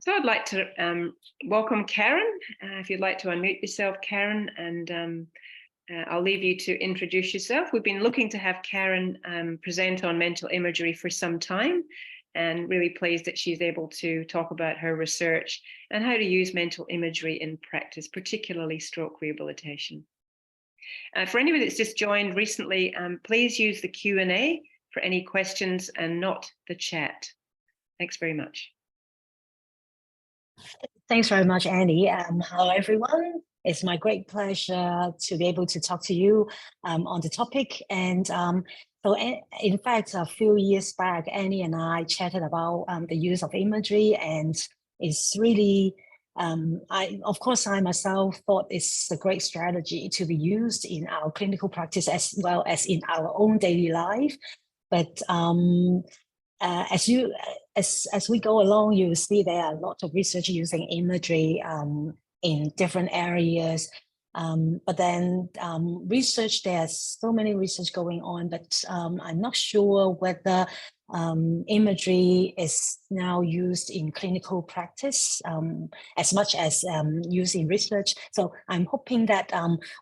So I'd like to welcome Karen. If you'd like to unmute yourself, Karen, and I'll leave you to introduce yourself. We've been looking to have Karen present on mental imagery for some time, and really pleased that she's able to talk about her research and how to use mental imagery in practice, particularly stroke rehabilitation. For anybody that's just joined recently, please use the Q&A for any questions and not the chat. Thanks very much. Thanks very much, Annie. Hello, everyone. It's my great pleasure to be able to talk to you on the topic. And so, in fact, a few years back, Annie and I chatted about the use of imagery, and it's really, of course, I myself thought it's a great strategy to be used in our clinical practice as well as in our own daily life. But as we go along, you will see there are a lot of research using imagery in different areas. But then research, there's so many research going on, but I'm not sure whether imagery is now used in clinical practice as much as used in research. So I'm hoping that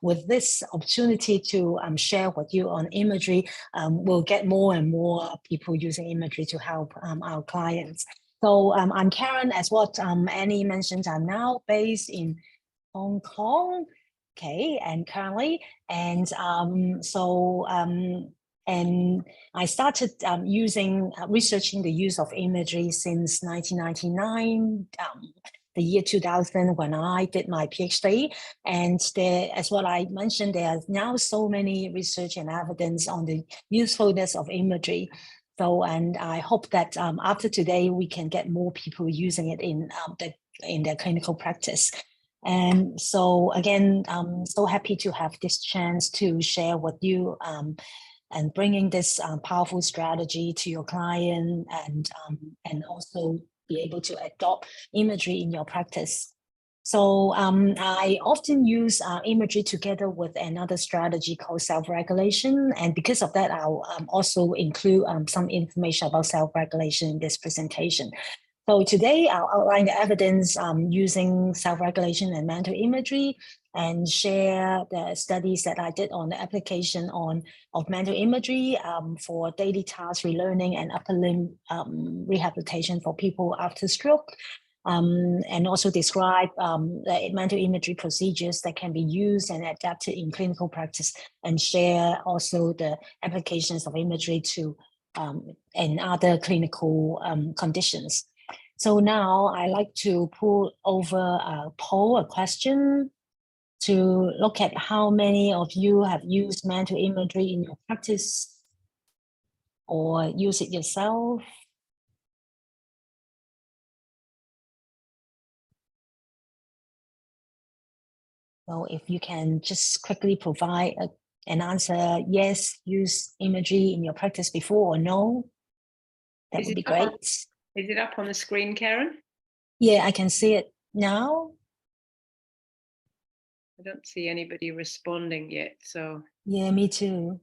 with this opportunity to share with you on imagery, we'll get more and more people using imagery to help our clients. So I'm Karen, as what Annie mentioned. I'm now based in Hong Kong, okay, and currently, and and I started researching the use of imagery since 1999, the year 2000, when I did my PhD. And there, as what I mentioned, there are now so many research and evidence on the usefulness of imagery. So, and I hope that after today, we can get more people using it in their clinical practice. And so again, I'm so happy to have this chance to share with you and bringing this powerful strategy to your client, and also be able to adopt imagery in your practice. So I often use imagery together with another strategy called self-regulation. And because of that, I'll also include some information about self-regulation in this presentation. So today I'll outline the evidence using self-regulation and mental imagery, and share the studies that I did on the application of mental imagery for daily task relearning and upper limb rehabilitation for people after stroke, and also describe the mental imagery procedures that can be used and adapted in clinical practice, and share also the applications of imagery to and other clinical conditions. So now I like to pull over a question to look at how many of you have used mental imagery in your practice or use it yourself. So if you can just quickly provide an answer, yes, use imagery in your practice before, or no, that would be great. Is it up on the screen, Karen? Yeah, I can see it now. I don't see anybody responding yet, so. Yeah, me too.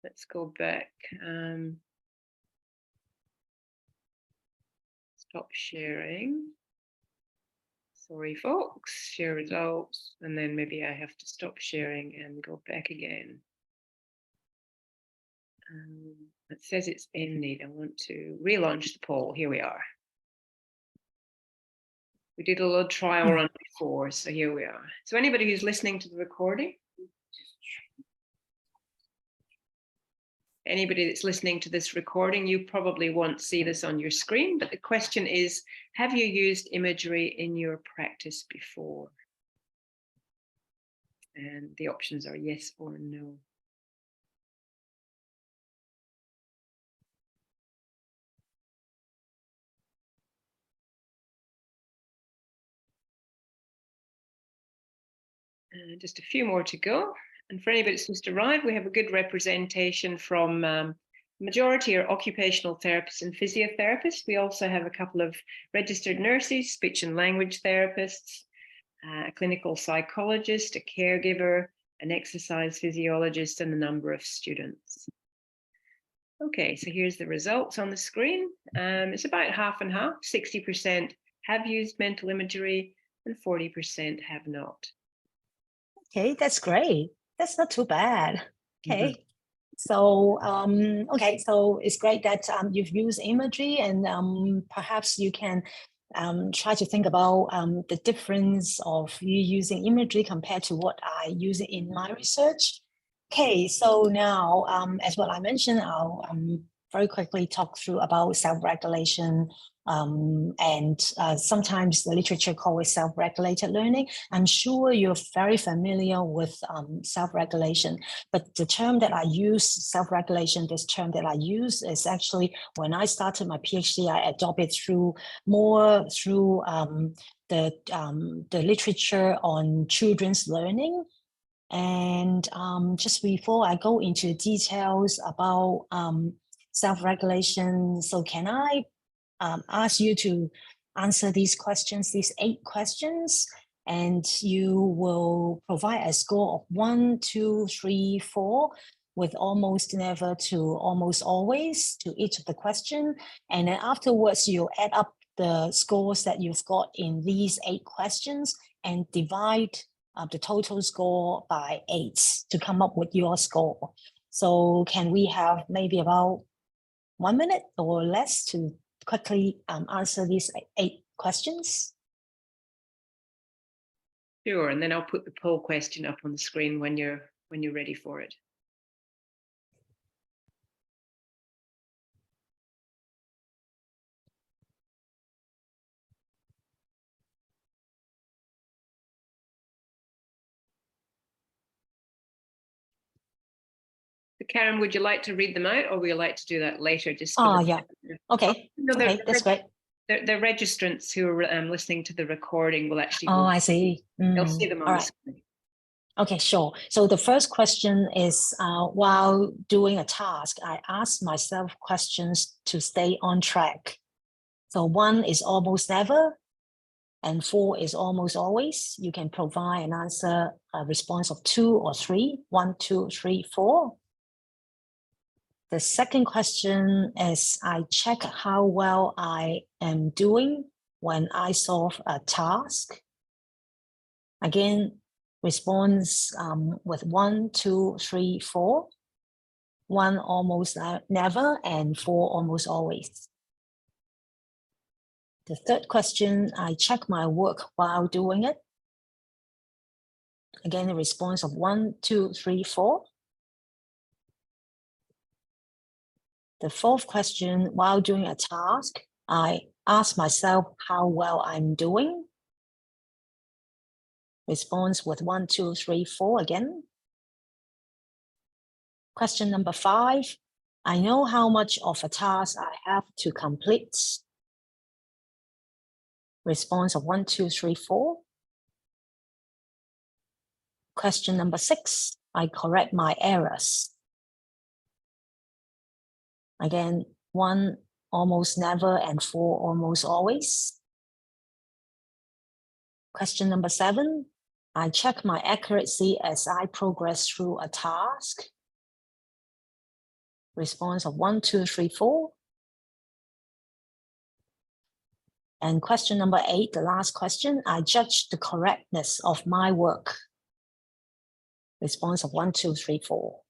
Let's go back. Stop sharing. Sorry, folks. Share results, and then maybe I have to stop sharing and go back again. It says it's ended. I want to relaunch the poll. Here we are. We did a little trial run before, so here we are. So anybody who's listening to the recording, anybody that's listening to this recording, you probably won't see this on your screen, but the question is, have you used imagery in your practice before? And the options are yes or no. Just a few more to go. And for anybody that's just arrived, we have a good representation from majority are occupational therapists and physiotherapists. We also have a couple of registered nurses, speech and language therapists, a clinical psychologist, a caregiver, an exercise physiologist, and a number of students. Okay, so here's the results on the screen. It's about half and half, 60% have used mental imagery and 40% have not. Okay, that's great. That's not too bad. Okay. Mhm. So, okay, so it's great that you've used imagery, and perhaps you can try to think about the difference of you using imagery compared to what I use in my research. Okay, so now, as what I mentioned, I'll very quickly talk through about self-regulation, and sometimes the literature calls it self-regulated learning. I'm sure you're very familiar with self-regulation, but the term that I use, self-regulation, this term that I use is actually, when I started my PhD, I adopted more through the literature on children's learning. And just before I go into details about self-regulation, so can I ask you to answer these questions, these 8 questions, and you will provide a score of 1, 2, 3, 4, with almost never to almost always to each of the question. And then afterwards, you add up the scores that you've got in these 8 questions and divide the total score by 8 to come up with your score. So can we have maybe about 1 minute or less to quickly answer these 8 questions? Sure, and then I'll put the poll question up on the screen when you're ready for it. So Karen, would you like to read them out, or would you like to do that later? Just for yeah. Okay. No, Okay, that's great. The registrants who are listening to the recording will actually. I see. They'll see them on the screen. Okay, sure. So the first question is, while doing a task, I ask myself questions to stay on track. So 1 is almost never, and 4 is almost always. You can provide an answer, a response of 2 or 3, 1, 2, 3, 4. The second question is, I check how well I am doing when I solve a task. Again, response with 1, 2, 3, 4. 1 almost never, and 4 almost always. The third question, I check my work while doing it. Again, a response of 1, 2, 3, 4. The fourth question, while doing a task, I ask myself how well I'm doing. Response with 1, 2, 3, 4 again. Question number 5, I know how much of a task I have to complete. Response of 1, 2, 3, 4. Question number 6, I correct my errors. Again, 1 almost never and 4 almost always. Question number 7, I check my accuracy as I progress through a task. Response of 1, 2, 3, 4. And question number 8, the last question, I judge the correctness of my work. Response of 1, 2, 3, 4.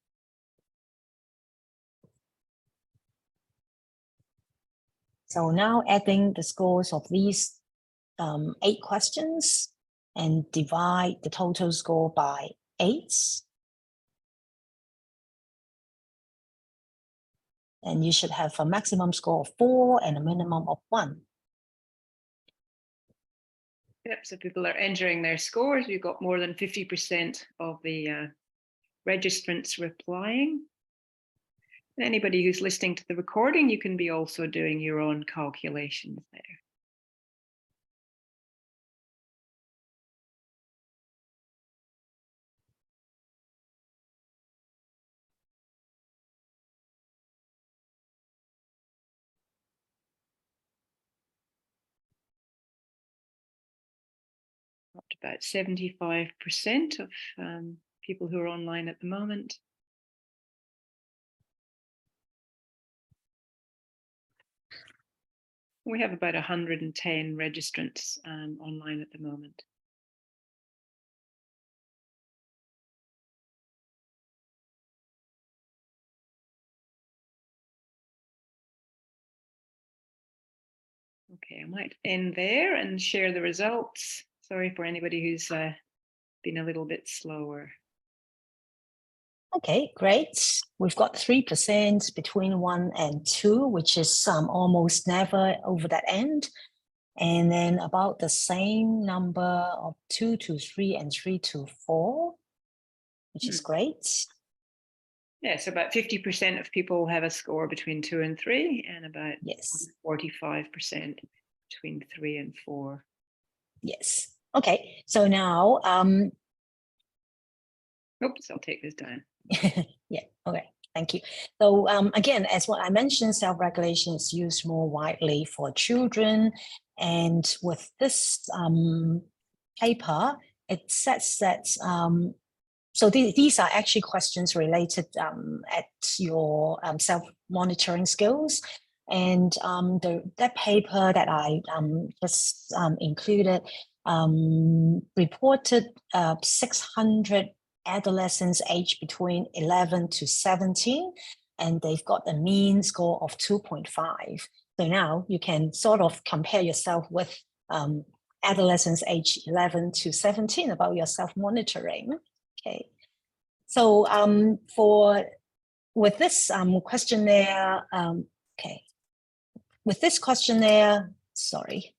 So now adding the scores of these 8 questions and divide the total score by 8. And you should have a maximum score of 4 and a minimum of 1. Yep, so people are entering their scores. We've got more than 50% of the registrants replying. Anybody who's listening to the recording, you can be also doing your own calculations there. Up to about 75% of people who are online at the moment. We have about 110 registrants online at the moment. Okay, I might end there and share the results. Sorry for anybody who's been a little bit slower. Okay, great. We've got 3% between 1 and 2, which is almost never over that end. And then about the same number of 2 to 3 and 3 to 4, which is great. Yeah, so about 50% of people have a score between 2 and 3, and about 45% between 3 and 4. Yes. Okay, so now oops, I'll take this down. Yeah, okay, thank you. So again, as what I mentioned, self-regulation is used more widely for children. And with this paper, it says that, so these are actually questions related at your self-monitoring skills. And that paper that I just included reported 600 adolescents aged between 11 to 17, and they've got a mean score of 2.5. So now you can sort of compare yourself with adolescents aged 11 to 17 about your self-monitoring. Okay, so with this questionnaire, with this questionnaire, sorry,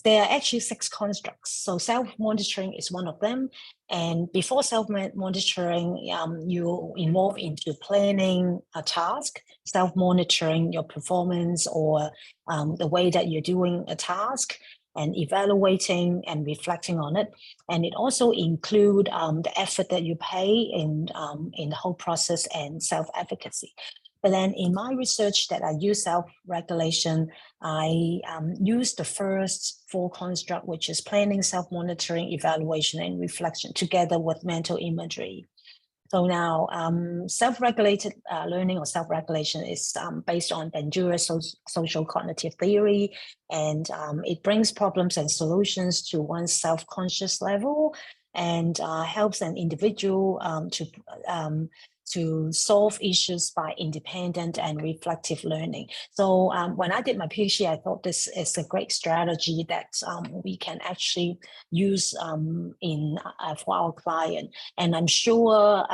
there are actually 6 constructs. So self-monitoring is one of them. And before self-monitoring, you involve into planning a task, self-monitoring your performance or the way that you're doing a task, and evaluating and reflecting on it. And it also include the effort that you pay in the whole process and self-efficacy. But then in my research that I use self-regulation, I use the first 4 construct, which is planning, self-monitoring, evaluation, and reflection together with mental imagery. So now self-regulated learning or self-regulation is based on Bandura's social cognitive theory, and it brings problems and solutions to one's self-conscious level and helps an individual to solve issues by independent and reflective learning. So when I did my PhD, I thought this is a great strategy that we can actually use for our client. And I'm sure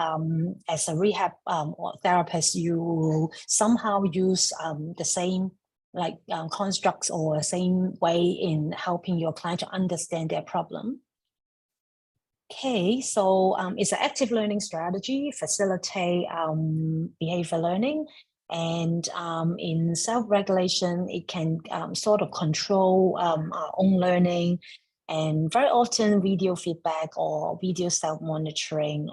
as a rehab therapist, you somehow use the same constructs or same way in helping your client to understand their problem. Okay, so it's an active learning strategy, facilitate behavior learning. And in self-regulation, it can sort of control our own learning. And very often video feedback or video self-monitoring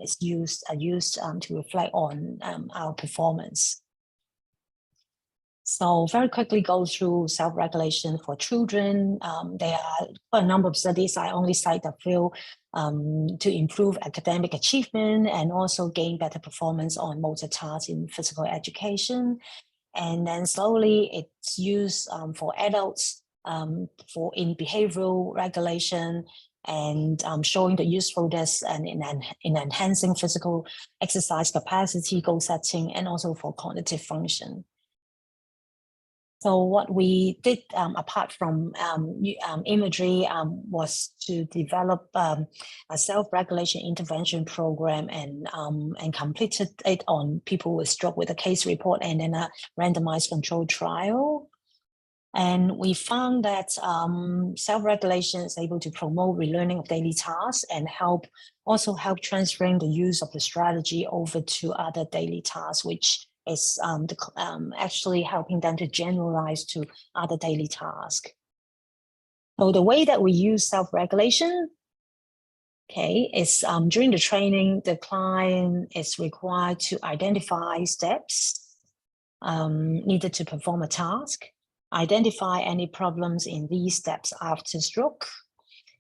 is used to reflect on our performance. So very quickly go through self-regulation for children. There are a number of studies. I only cite a few to improve academic achievement and also gain better performance on motor tasks in physical education. And then slowly it's used for adults in behavioral regulation and showing the usefulness and in enhancing physical exercise capacity, goal setting, and also for cognitive function. So what we did, apart from imagery, was to develop a self-regulation intervention program and completed it on people with stroke with a case report and then a randomized controlled trial. And we found that self-regulation is able to promote relearning of daily tasks and also help transferring the use of the strategy over to other daily tasks, which is actually helping them to generalize to other daily tasks. So the way that we use self-regulation, is during the training, the client is required to identify steps needed to perform a task, identify any problems in these steps after stroke,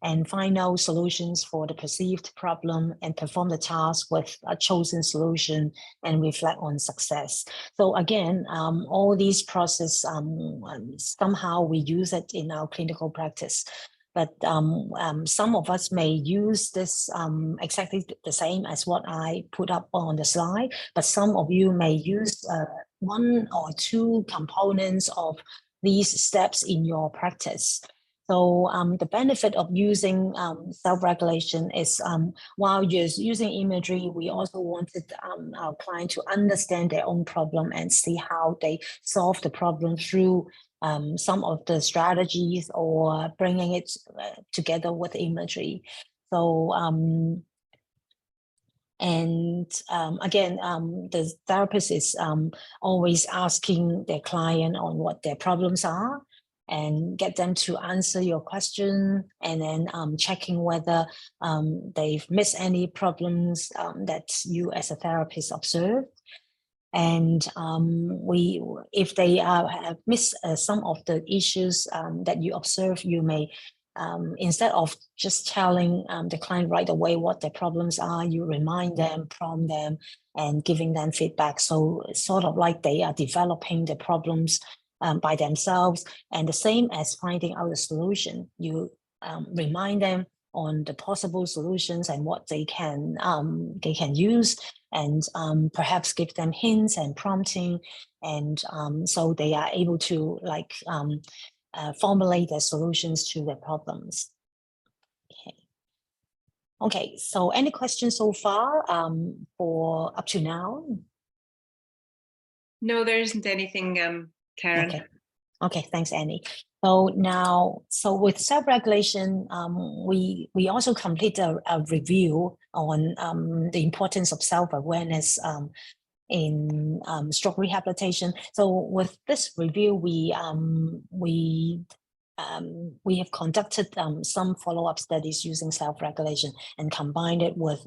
and find out solutions for the perceived problem and perform the task with a chosen solution and reflect on success. So again, all these process, somehow we use it in our clinical practice. But some of us may use this exactly the same as what I put up on the slide, but some of you may use one or two components of these steps in your practice. So the benefit of using self-regulation is while you're using imagery, we also wanted our client to understand their own problem and see how they solve the problem through some of the strategies or bringing it together with imagery. So again, the therapist is always asking their client on what their problems are and get them to answer your question, and then checking whether they've missed any problems that you as a therapist observe. And if they have missed some of the issues that you observe, you may, instead of just telling the client right away what their problems are, you remind them, prompt them, and giving them feedback. So it's sort of like they are developing the problems by themselves. And the same as finding out a solution, you remind them on the possible solutions and what they can use, and perhaps give them hints and prompting, and so they are able to like formulate their solutions to their problems. Okay, so any questions so far for up to now? No, there isn't anything, Karen. Okay, thanks, Annie. So now, with self-regulation, we also complete a review on the importance of self-awareness in stroke rehabilitation. So with this review, we have conducted some follow-up studies using self-regulation and combined it with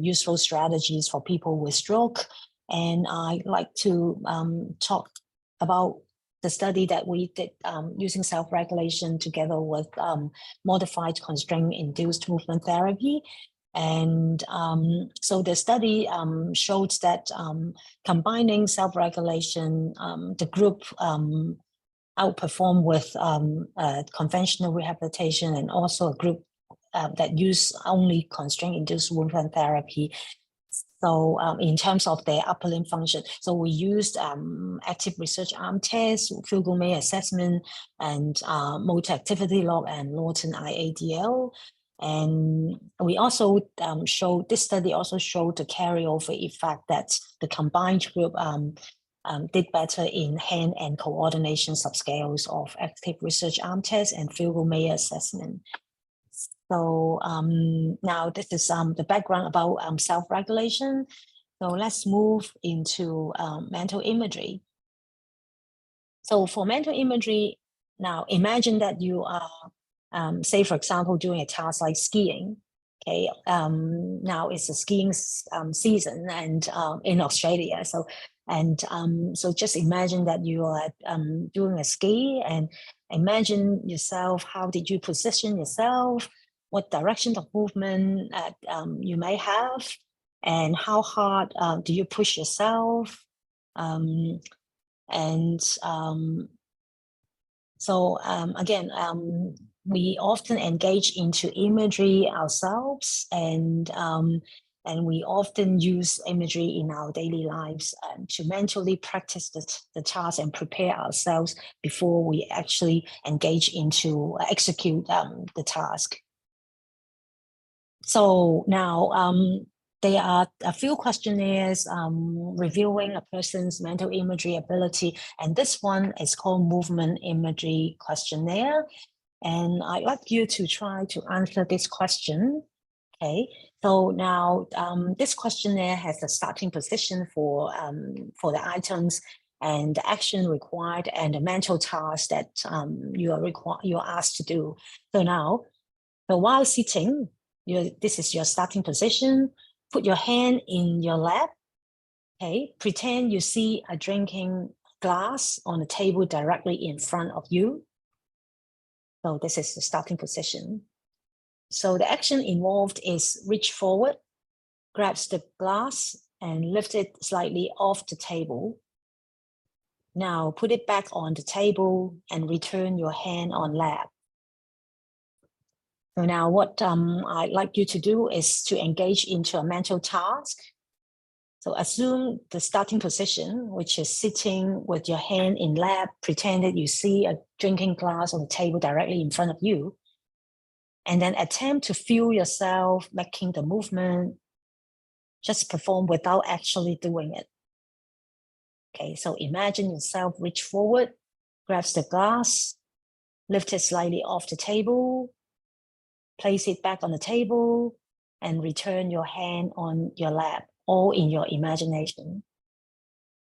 useful strategies for people with stroke. And I'd like to talk about the study that we did using self-regulation together with modified constraint-induced movement therapy. And so the study showed that combining self-regulation, the group outperformed with conventional rehabilitation, and also a group that used only constraint-induced movement therapy. So in terms of their upper limb function, so we used active research arm tests, Field-Gourmet assessment, and motor activity log and Lawton IADL. And we also showed, this study also showed the carryover effect that the combined group did better in hand and coordination subscales of active research arm tests and Field-Gourmet assessment. So now this is the background about self-regulation. So let's move into mental imagery. So for mental imagery, now imagine that you are, say for example, doing a task like skiing. Okay, now it's a skiing season and in Australia. So so just imagine that you are doing a ski, and imagine yourself, how did you position yourself, what direction of movement you may have, and how hard do you push yourself. So again, we often engage into imagery ourselves, and we often use imagery in our daily lives to mentally practice the task and prepare ourselves before we actually engage into execute the task. So now there are a few questionnaires reviewing a person's mental imagery ability, and this one is called Movement Imagery Questionnaire. And I'd like you to try to answer this question. Okay, so now this questionnaire has a starting position for the items and the action required and the mental task that you're asked to do. So now, while sitting, this is your starting position. Put your hand in your lap. Okay, pretend you see a drinking glass on the table directly in front of you. So this is the starting position. So the action involved is reach forward, grabs the glass and lift it slightly off the table. Now put it back on the table and return your hand on lap. So now what I'd like you to do is to engage into a mental task. So assume the starting position, which is sitting with your hand in lap, pretend that you see a drinking glass on the table directly in front of you. And then attempt to feel yourself making the movement. Just perform without actually doing it. Okay, so imagine yourself reach forward, grabs the glass, lift it slightly off the table, place it back on the table, and return your hand on your lap, all in your imagination.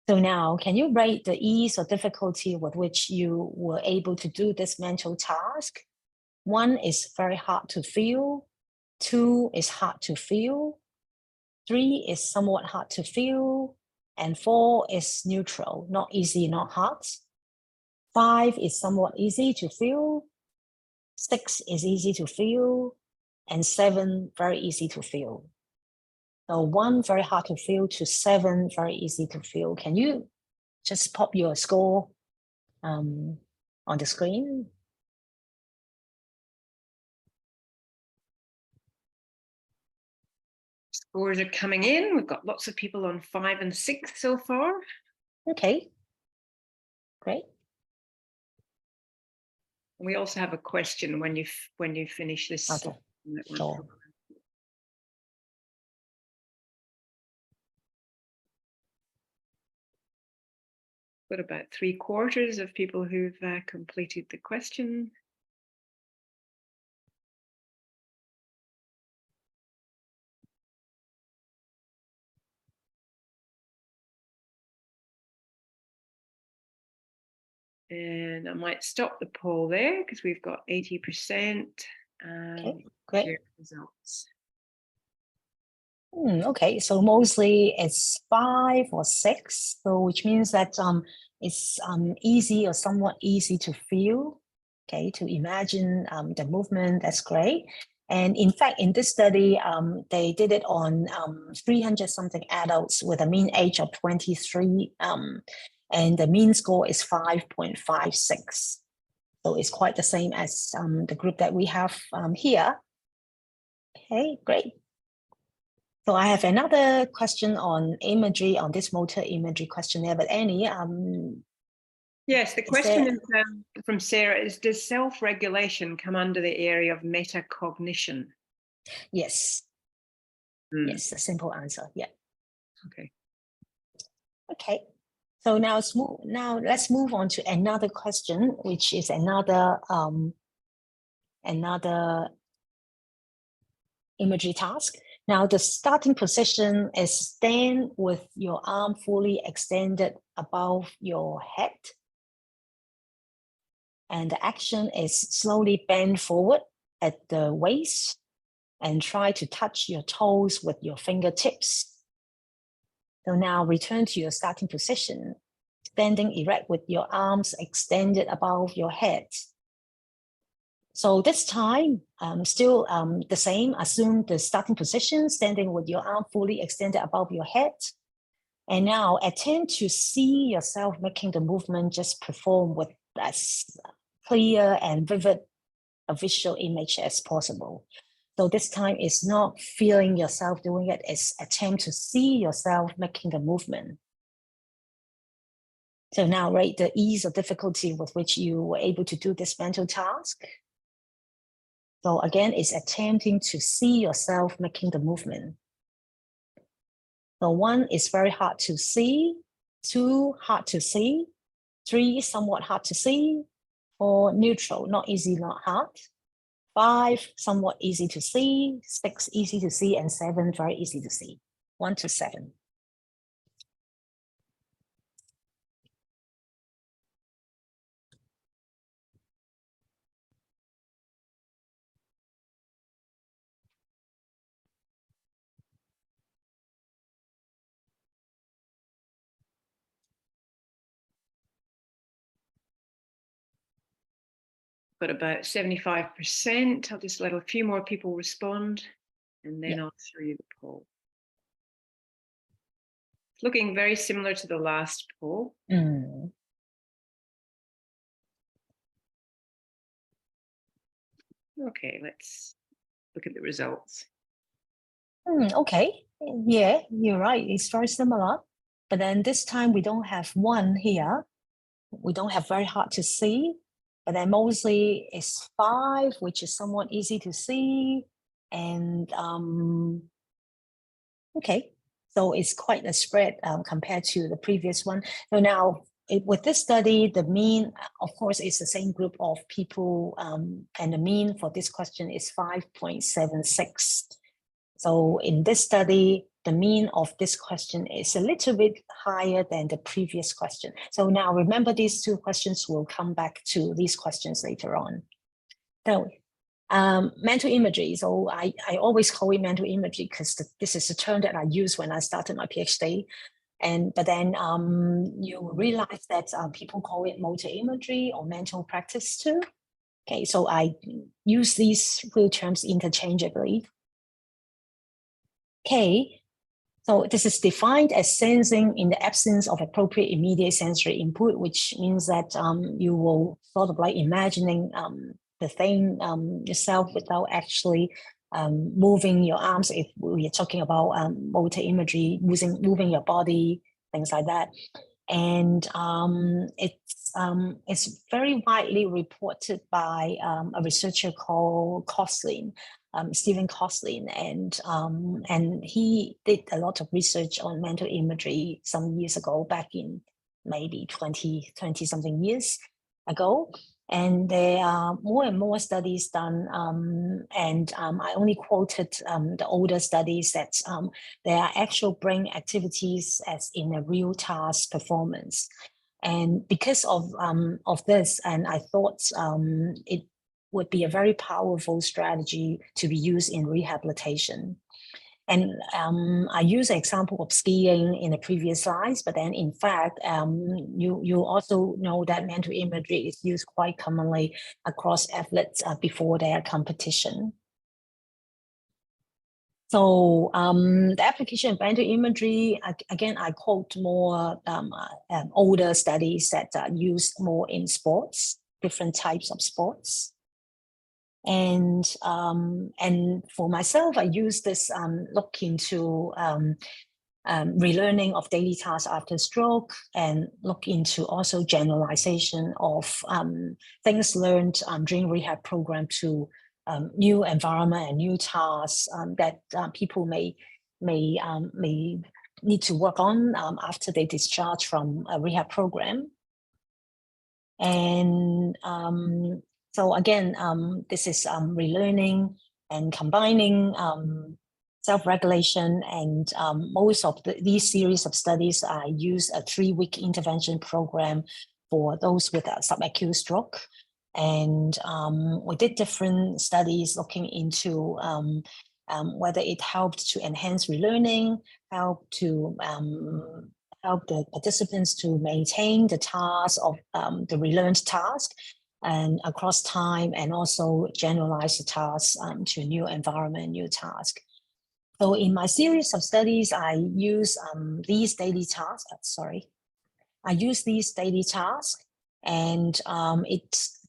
So now, can you rate the ease or difficulty with which you were able to do this mental task? 1 is very hard to feel, 2 is hard to feel, 3 is somewhat hard to feel, and 4 is neutral, not easy, not hard. 5 is somewhat easy to feel, 6 is easy to feel, and 7 very easy to feel. So 1 very hard to feel to 7 very easy to feel. Can you just pop your score on the screen? Scores are coming in. We've got lots of people on 5 and 6 so far. Okay, great. We also have a question when you finish this. Okay, sure. Got about 3/4 of people who've completed the question. And I might stop the poll there because we've got 80%. Okay, great. Results. Okay, so mostly it's 5 or 6, so which means that it's easy or somewhat easy to feel, okay, to imagine the movement. That's great. And in fact, in this study, they did it on 300 something adults with a mean age of 23, and the mean score is 5.56. So it's quite the same as the group that we have here. Okay, great. So I have another question on imagery, on this motor imagery questionnaire, but Annie, yes, the question is from Sarah is, does self-regulation come under the area of metacognition? Yes. Yes, a simple answer, yeah. Okay. Okay, so now let's move on to another question, which is another imagery task. Now the starting position is stand with your arm fully extended above your head. And the action is slowly bend forward at the waist and try to touch your toes with your fingertips. So now return to your starting position, standing erect with your arms extended above your head. So this time, still the same, assume the starting position, standing with your arm fully extended above your head. And now attempt to see yourself making the movement, just perform with as clear and vivid a visual image as possible. So this time is not feeling yourself doing it, it's attempt to see yourself making the movement. So now rate the ease or difficulty with which you were able to do this mental task. So again, it's attempting to see yourself making the movement. So 1 is very hard to see, 2 hard to see, 3 somewhat hard to see, 4 neutral, not easy, not hard, 5 somewhat easy to see, 6 easy to see, and 7 very easy to see. 1 to 7. got about 75%. I'll just let a few more people respond, and then I'll show you the poll. It's looking very similar to the last poll. Okay, let's look at the results. Okay, yeah, you're right. It's very similar, but then this time we don't have one here. We don't have very hard to see, but then mostly it's 5, which is somewhat easy to see. And okay, so it's quite a spread compared to the previous one. So now with this study, the mean, of course, is the same group of people, and the mean for this question is 5.76. So in this study, the mean of this question is a little bit higher than the previous question. So now remember, these 2 questions will come back to these questions later on. So mental imagery. So I always call it mental imagery because this is a term that I used when I started my PhD. But then you realize that people call it motor imagery or mental practice too. Okay, so I use these 2 terms interchangeably. Okay, so this is defined as sensing in the absence of appropriate immediate sensory input, which means that you will sort of like imagining the thing yourself without actually moving your arms. If we're talking about motor imagery, moving your body, things like that. And it's very widely reported by a researcher called Coslin. Stephen Coslin, and he did a lot of research on mental imagery some years ago, back in maybe 20 something years ago. And there are more and more studies done, and I only quoted the older studies that there are actual brain activities as in a real task performance. And because of this, and I thought it would be a very powerful strategy to be used in rehabilitation. And I use an example of skiing in the previous slides, but then in fact, you also know that mental imagery is used quite commonly across athletes before their competition. So the application of mental imagery, again, I quote more older studies that are used more in sports, different types of sports. And for myself, I use this look into relearning of daily tasks after stroke, and look into also generalization of things learned during rehab program to new environment and new tasks that people may need to work on after they discharge from a rehab program. And so again, this is relearning and combining self-regulation, and most of these series of studies, I use a 3-week intervention program for those with a subacute stroke. And we did different studies looking into whether it helped to enhance relearning, help the participants to maintain the task of the relearned task and across time, and also generalize the task to a new environment, new task. So in my series of studies, I use these daily tasks. I use these daily tasks, and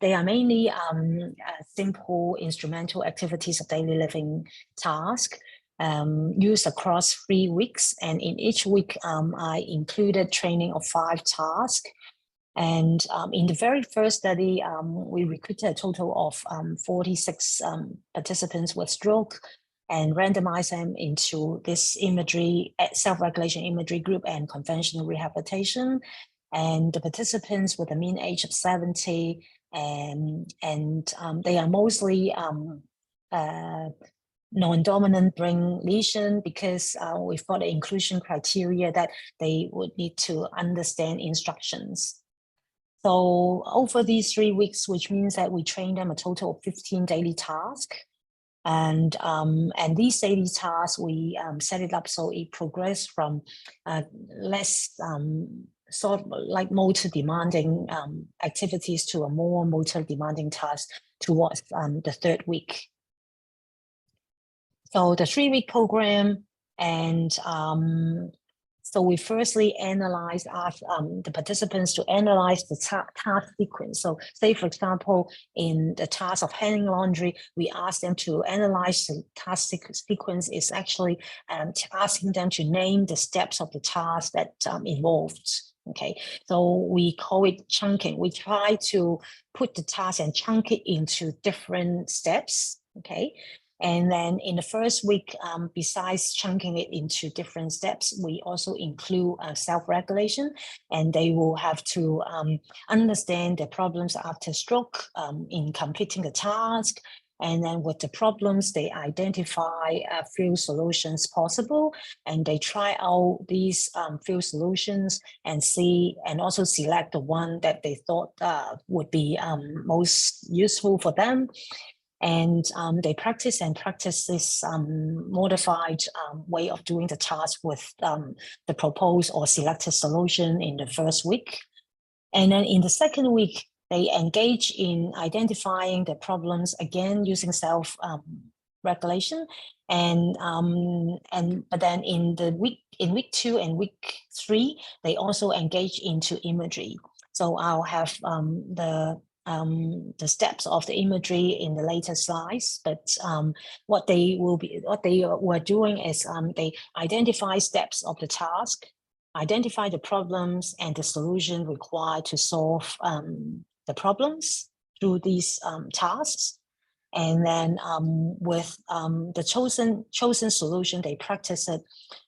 they are mainly simple instrumental activities of daily living task used across 3 weeks. And in each week, I included training of 5 tasks. And in the very first study, we recruited a total of 46 participants with stroke, and randomized them into this imagery, self-regulation imagery group and conventional rehabilitation. And the participants with a mean age of 70, and they are mostly non-dominant brain lesion, because we've got an inclusion criteria that they would need to understand instructions. So over these 3 weeks, which means that we train them a total of 15 daily tasks. And these daily tasks, we set it up so it progressed from less sort of like motor demanding activities to a more motor demanding task towards the 3rd week. So the 3-week program, and so we firstly asked the participants to analyze the task sequence. So say, for example, in the task of hanging laundry, we asked them to analyze the task sequence is actually asking them to name the steps of the task that involved. Okay, so we call it chunking. We try to put the task and chunk it into different steps. Okay. And then in the 1st week, besides chunking it into different steps, we also include self-regulation, and they will have to understand the problems after stroke in completing the task. And then with the problems, they identify a few solutions possible, and they try out these few solutions and see, and also select the one that they thought would be most useful for them. And they practice this modified way of doing the task with the proposed or selected solution in the 1st week. And then in the 2nd week, they engage in identifying the problems again using self-regulation. But then in week 2 and week 3, they also engage into imagery. So I'll have the steps of the imagery in the later slides, but what they were doing is they identify steps of the task, identify the problems and the solution required to solve the problems through these tasks. And then with the chosen solution, they practice it.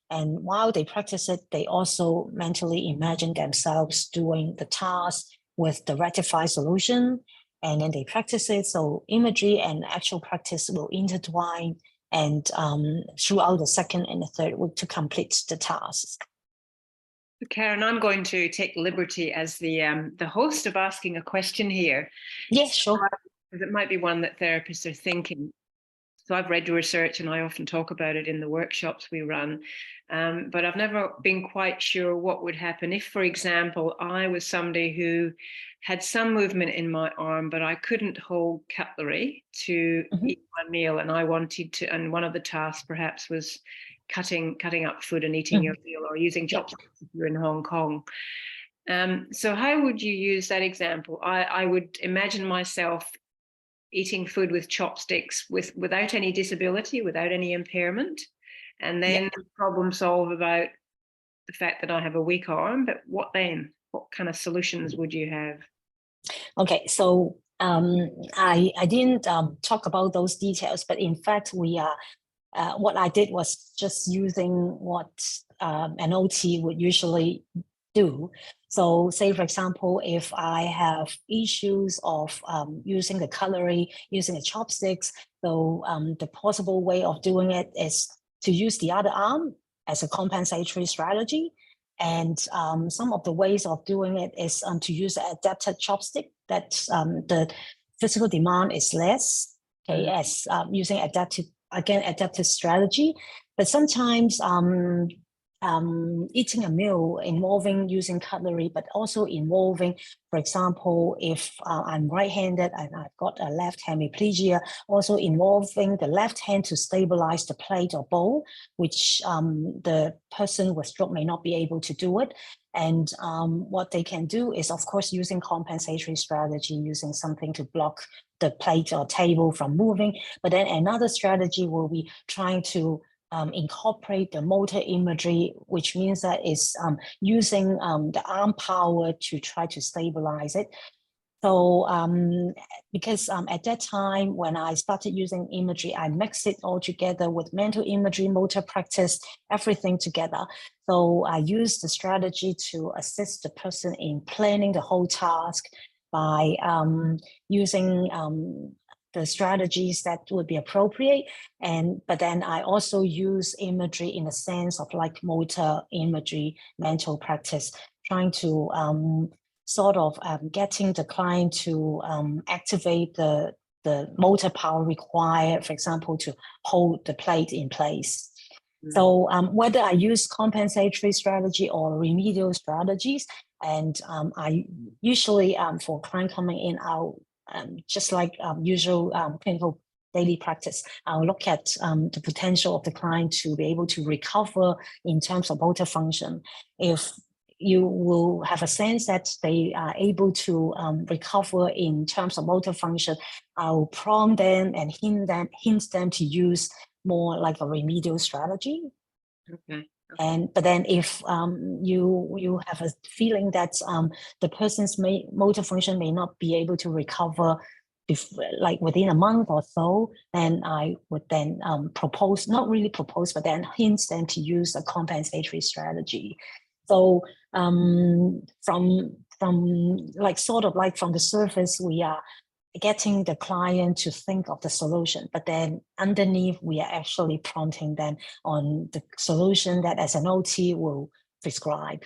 And while they practice it, they also mentally imagine themselves doing the task with the rectified solution, and then they practice it. So imagery and actual practice will intertwine, and throughout the 2nd and the 3rd week to complete the task. Karen, I'm going to take liberty as the host of asking a question here. Yes, sure. Because it might be one that therapists are thinking. So I've read your research and I often talk about it in the workshops we run, but I've never been quite sure what would happen if, for example, I was somebody who had some movement in my arm, but I couldn't hold cutlery to eat my meal, and I wanted to, and one of the tasks perhaps was cutting up food and eating your meal, or using chopsticks if you're in Hong Kong. So how would you use that example? I would imagine myself eating food with chopsticks without any disability, without any impairment, and then problem solve about the fact that I have a weak arm. But what then? What kind of solutions would you have? Okay, so I didn't talk about those details, but in fact, we are. What I did was just using what an OT would usually do. So say, for example, if I have issues of using the cutlery, using the chopsticks, so the possible way of doing it is to use the other arm as a compensatory strategy. And some of the ways of doing it is to use an adapted chopstick that the physical demand is less, okay, as using adaptive strategy. But sometimes eating a meal involving using cutlery, but also involving, for example, if I'm right-handed and I've got a left hemiplegia, also involving the left hand to stabilize the plate or bowl, which the person with stroke may not be able to do it. And what they can do is, of course, using compensatory strategy, using something to block the plate or table from moving. But then another strategy will be trying to incorporate the motor imagery, which means that is using the arm power to try to stabilize it. So because at that time, when I started using imagery, I mixed it all together with mental imagery, motor practice, everything together. So I used the strategy to assist the person in planning the whole task by using the strategies that would be appropriate. But then I also use imagery in the sense of like motor imagery, mental practice, trying to sort of getting the client to activate the motor power required, for example, to hold the plate in place. So whether I use compensatory strategy or remedial strategies, and I usually for client coming in, I'll just like usual clinical daily practice, I'll look at the potential of the client to be able to recover in terms of motor function. If you will have a sense that they are able to recover in terms of motor function, I'll prompt them and hint them to use more like a remedial strategy. Okay. But then if you have a feeling that the person's motor function may not be able to recover like within a month or so, then I would then propose, not really propose, but then hint them to use a compensatory strategy. So from like sort of like from the surface, we are getting the client to think of the solution, but then underneath we are actually prompting them on the solution that as an OT will prescribe.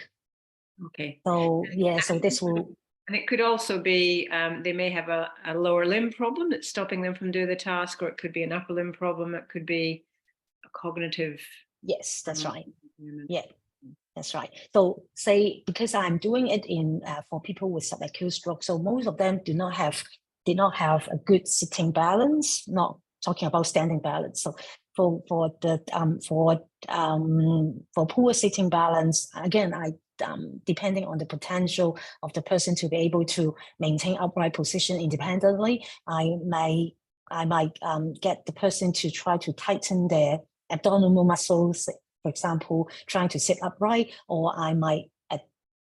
Okay. So yeah, so this will. And it could also be they may have a lower limb problem that's stopping them from doing the task, or it could be an upper limb problem. It could be a cognitive. Yes, that's right. Yeah. That's right. So say, because I'm doing it in for people with subacute stroke, so most of them did not have a good sitting balance, not talking about standing balance. So for poor sitting balance, again, I depending on the potential of the person to be able to maintain upright position independently, I might get the person to try to tighten their abdominal muscles, for example, trying to sit upright, or I might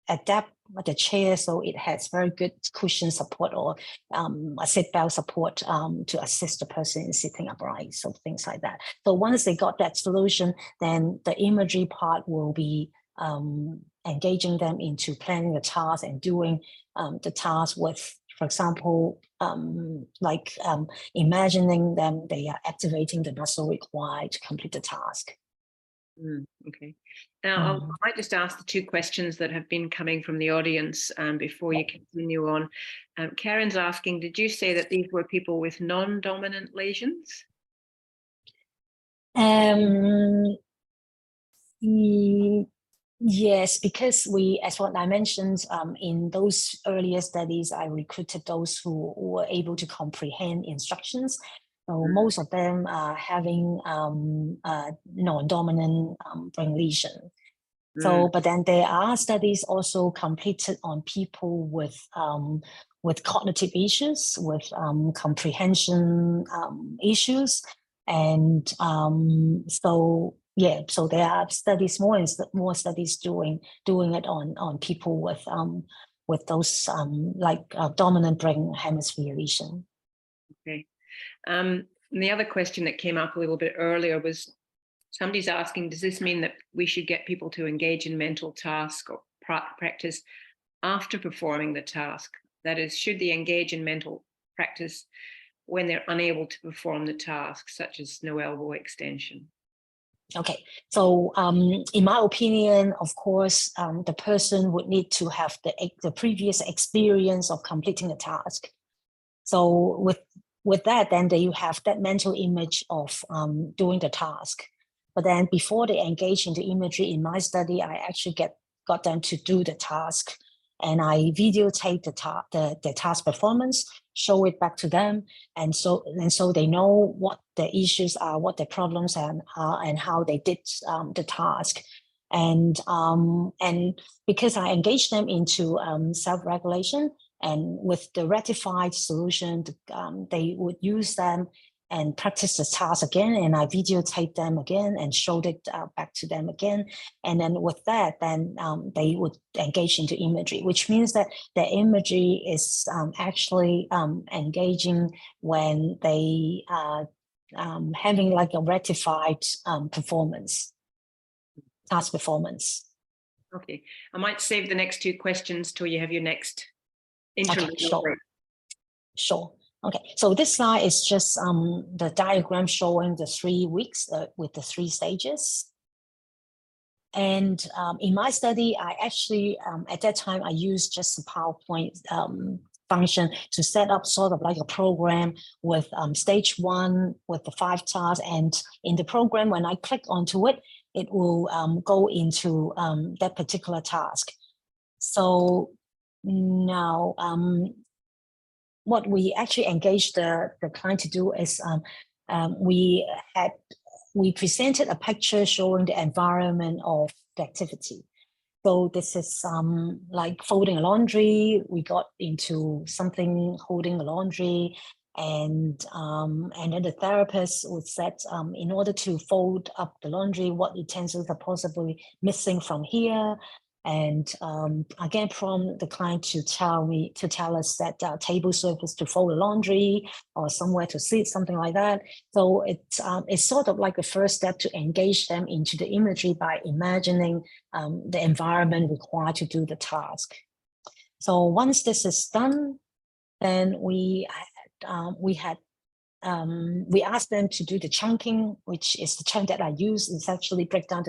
adapt the chair so it has very good cushion support, or a seat belt support to assist the person in sitting upright, so things like that. So once they got that solution, then the imagery part will be engaging them into planning the task and doing the task with, for example, imagining them they are activating the muscle required to complete the task. Okay. Now, I might just ask the two questions that have been coming from the audience before you continue on. Karen's asking, did you say that these were people with non-dominant lesions? Yes, because we, as what I mentioned, in those earlier studies, I recruited those who were able to comprehend instructions. So most of them are having non-dominant brain lesion. So, but then there are studies also completed on people with cognitive issues, with comprehension issues, and so yeah. So there are studies, more studies doing it on people with those dominant brain hemisphere lesion. Okay. And the other question that came up a little bit earlier was, somebody's asking, does this mean that we should get people to engage in mental task or practice after performing the task? That is, should they engage in mental practice when they're unable to perform the task, such as no elbow extension? Okay, so in my opinion, of course, the person would need to have the previous experience of completing a task. So with that, then you have that mental image of doing the task. But then before they engage in the imagery in my study, I actually got them to do the task, and I videotape the task performance, show it back to them, and so they know what the issues are, what the problems are, and how they did the task. And because I engage them into self-regulation, and with the rectified solution, they would use them and practice the task again, and I videotape them again and showed it back to them again. And then with that, then they would engage into imagery, which means that the imagery is actually engaging when they are having like a rectified task performance. Okay, I might save the next two questions till you have your next interview. Okay, sure. Okay, so this slide is just the diagram showing the 3 weeks with the 3 stages. And in my study, I actually, at that time, I used just a PowerPoint function to set up sort of like a program with stage 1 with the 5 tasks. And in the program, when I click onto it, it will go into that particular task. So now what we actually engaged the client to do is we presented a picture showing the environment of the activity. So this is like folding a laundry. We got into something holding a laundry, and then the therapist would set in order to fold up the laundry, what utensils are possibly missing from here. And again, prompt the client to tell us that table surface to fold the laundry or somewhere to sit, something like that. So it's sort of like the first step to engage them into the imagery by imagining the environment required to do the task. So once this is done, then we asked them to do the chunking, which is the chunk that I use. It's actually break down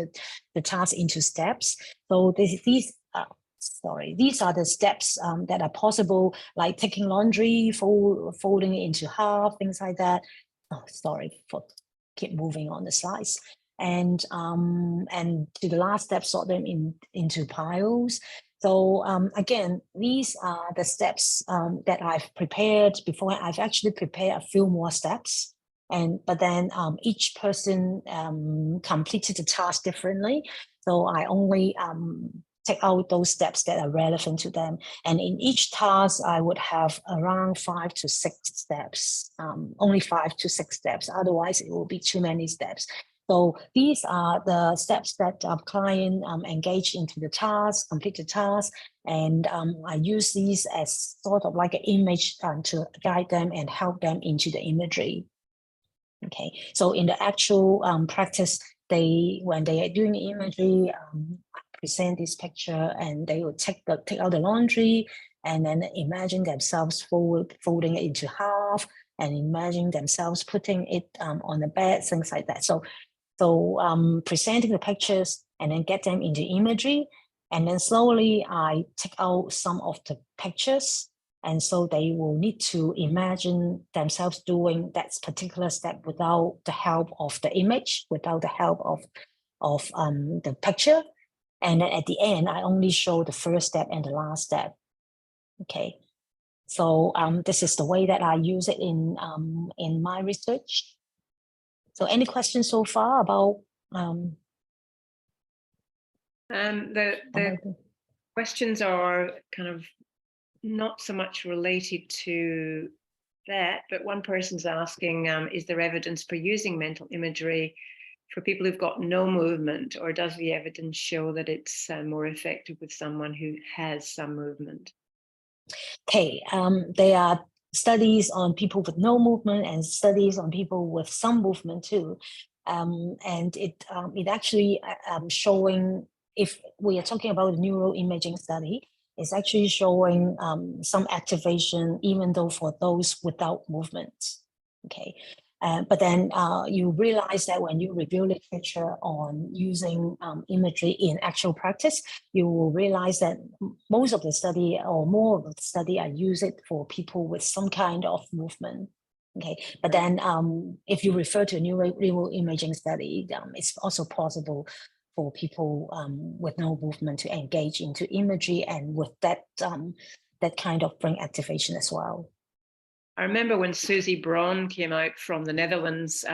the task into steps. So these are the steps that are possible, like taking laundry, folding it into half, things like that. Oh, sorry for keep moving on the slides. And to the last step, sort them into piles. So again, these are the steps that I've prepared before. I've actually prepared a few more steps, but then each person completed the task differently. So I only take out those steps that are relevant to them. And in each task, I would have around 5 to 6 steps, only 5 to 6 steps. Otherwise, it will be too many steps. So these are the steps that our client engaged into the task, complete the task, and I use these as sort of like an image to guide them and help them into the imagery. Okay, so in the actual practice, when they are doing the imagery, I present this picture, and they will take out the laundry, and then imagine themselves folding it into half, and imagine themselves putting it on the bed, things like that. So presenting the pictures and then get them into imagery. And then slowly I take out some of the pictures. And so they will need to imagine themselves doing that particular step without the help of the image, without the help of the picture. And then at the end, I only show the first step and the last step. Okay. So this is the way that I use it in my research. So any questions so far about the questions are kind of not so much related to that, but one person's asking, is there evidence for using mental imagery for people who've got no movement, or does the evidence show that it's more effective with someone who has some movement? Okay, there are studies on people with no movement and studies on people with some movement too. And it actually showing, if we are talking about a neuroimaging study, it's actually showing some activation, even though for those without movement. Okay, but then you realize that when you review literature on using imagery in actual practice, you will realize that most of the study, or more of the study, I use it for people with some kind of movement. Okay, but then if you refer to a neuroimaging study, it's also possible for people with no movement to engage into imagery, and with that that kind of brain activation as well. I remember when Susie Braun came out from the Netherlands,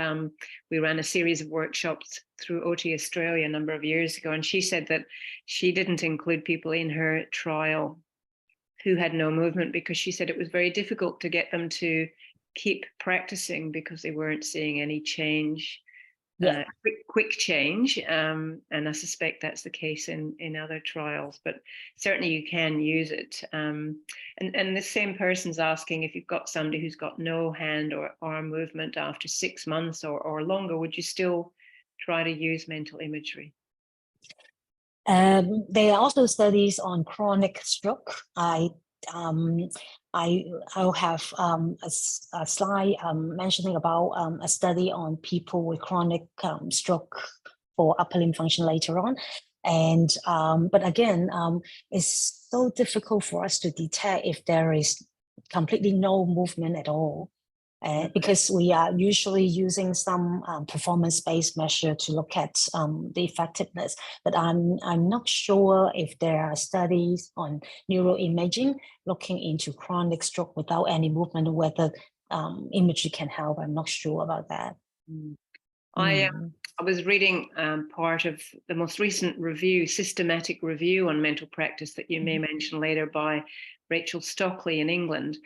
we ran a series of workshops through OT Australia a number of years ago, and she said that she didn't include people in her trial who had no movement because she said it was very difficult to get them to keep practicing because they weren't seeing any change. Yeah. Quick change, and I suspect that's the case in other trials, but certainly you can use it. And the same person's asking, if you've got somebody who's got no hand or arm movement after 6 months or longer, would you still try to use mental imagery? There are also studies on chronic stroke. I'll have a slide mentioning about a study on people with chronic stroke for upper limb function later on. And but again, it's so difficult for us to detect if there is completely no movement at all. Because we are usually using some performance-based measure to look at the effectiveness, but I'm not sure if there are studies on neuroimaging looking into chronic stroke without any movement, whether imagery can help. I'm not sure about that. I was reading part of the most recent review, systematic review on mental practice that you may mention later by Rachel Stockley in England.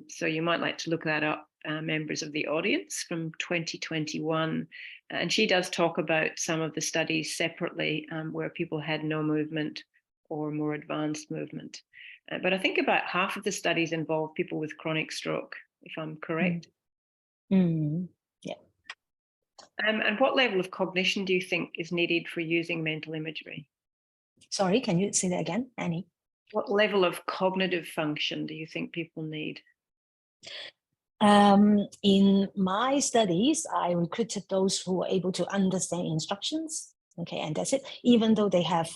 So you might like to look that up, members of the audience, from 2021. And she does talk about some of the studies separately where people had no movement or more advanced movement. But I think about half of the studies involve people with chronic stroke, if I'm correct. Yeah. And what level of cognition do you think is needed for using mental imagery? Sorry, can you say that again, Annie? What level of cognitive function do you think people need? In my studies, I recruited those who were able to understand instructions. Okay, and that's it. Even though they have